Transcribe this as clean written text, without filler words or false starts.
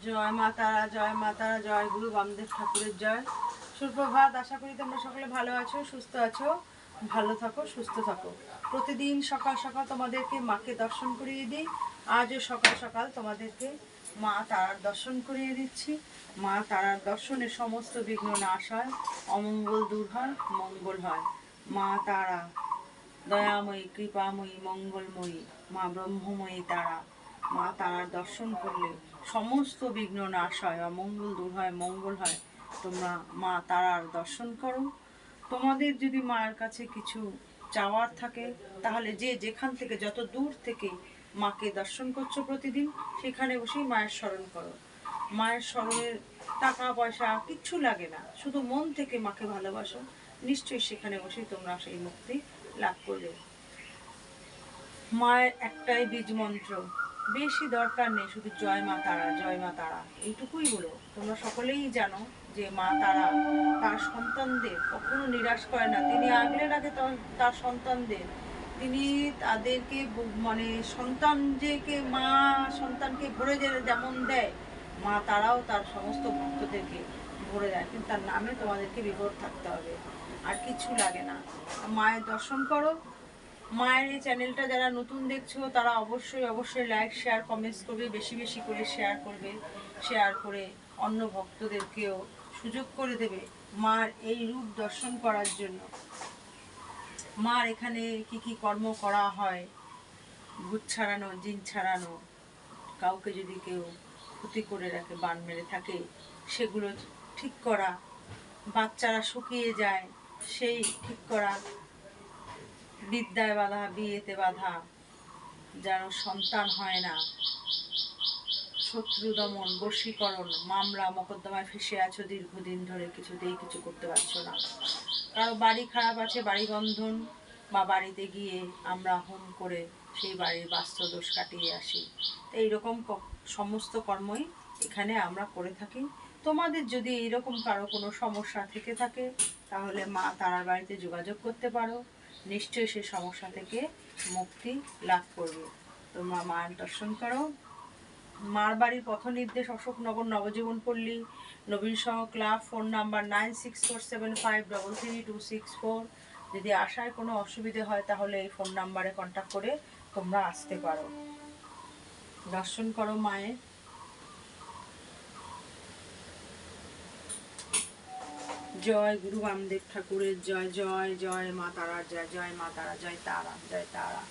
জয় মা তারা, জয় মা তারা, জয় গুরু বামদেব ঠাকুরের জয়। সুপ্রভাত। আশা করি তোমরা সকলে ভালো আছো, সুস্থ আছো। ভালো থাকো, সুস্থ থাকো। প্রতিদিন সকাল সকাল তোমাদেরকে মাকে দর্শন করিয়ে দিই। আজও সকাল সকাল তোমাদেরকে মা তারার দর্শন করিয়ে দিচ্ছি। মা তারার দর্শনে সমস্ত বিঘ্ন নাশ হয়, অমঙ্গল দূর হয়, মঙ্গল হয়। মা তারা দয়াময়ী, কৃপাময়ী, মঙ্গলময়ী, মা ব্রহ্মময়ী তারা। মা তারার দর্শন করলে সমস্ত বিঘ্ন নাশ হয়, অমঙ্গল দূর হয়, মঙ্গল হয়। তোমরা মা তারার দর্শন করো। তোমাদের যদি মায়ের কাছে কিছু চাওয়ার থাকে, তাহলে যে যেখান থেকে, যত দূর থেকে মাকে দর্শন করছো প্রতিদিন, সেখানে বসেই মায়ের স্মরণ করো। মায়ের স্মরণের টাকা পয়সা কিচ্ছু লাগে না, শুধু মন থেকে মাকে ভালোবাসো, নিশ্চয়ই সেখানে বসেই তোমরা সেই মুক্তি লাভ করবে। মায়ের একটাই বীজ মন্ত্র, বেশি দরকার নেই, শুধু জয় মা তারা, জয় মা তারা, এইটুকুই বলো। তোমরা সকলেই জানো যে মা তারা তার সন্তানদের কখনো নিরাশ করে না। তিনি আগলে রাখে তার সন্তানদের। তিনি তাদেরকে মানে সন্তান যে মা সন্তানকে ভরে যেমন দেয়, মা তারাও তার সমস্ত ভক্তদেরকে ভরে দেয়। কিন্তু তার নামে তোমাদেরকে বিভোর থাকতে হবে, আর কিছু লাগে না। মায়ের দর্শন করো। মায়ের এই চ্যানেলটা যারা নতুন দেখছো, তারা অবশ্যই অবশ্যই লাইক, শেয়ার, কমেন্টস করবে, বেশি বেশি করে শেয়ার করবে। শেয়ার করে অন্য ভক্তদেরকেও সুযোগ করে দেবে মার এই রূপ দর্শন করার জন্য। মার এখানে কি কি কর্ম করা হয়, ভূত ছাড়ানো, জিন ছাড়ানো, কাউকে যদি কেউ ক্ষতি করে রাখে, বান মেরে থাকে, সেগুলো ঠিক করা, বাচ্চারা শুকিয়ে যায় সেই ঠিক করা, বিদ্যায় বাধা, বিয়েতে বাধা, যেন সন্তান হয় না, শত্রু দমন, বশীকরণ, মামলা মোকদ্দমায় ফেসে আছো দীর্ঘদিন ধরে, কিছুতেই কিছু করতে পারছো না, কারো বাড়ি খারাপ আছে, বাড়ি বন্ধন, বা বাড়িতে গিয়ে আমরা হোম করে সেই বাড়ির বাস্তু দোষ কাটিয়ে আসি। তো এইরকম সমস্ত কর্মই এখানে আমরা করে থাকি। তোমাদের যদি এইরকম কারো কোনো সমস্যা থেকে থাকে, তাহলে মা তারার বাড়িতে যোগাযোগ করতে পারো, নিশ্চয়ই সেই সমস্যা থেকে মুক্তি লাভ করবে। তোমরা মায়ের দর্শন করো। মার বাড়ির পথ নির্দেশ অশোকনগর, নবজীবন পল্লী, নবীন সহ ক্লাব। Phone number 9647533264। যদি আসায় কোনো অসুবিধে হয়, তাহলে এই ফোন নাম্বারে কন্ট্যাক্ট করে তোমরা আসতে পারো। দর্শন করো মায়ের। জয় গুরু বামদেব ঠাকুরের জয়, জয় জয় মা তারা, জয় জয় মা তারা, জয় তারা, জয় তারা।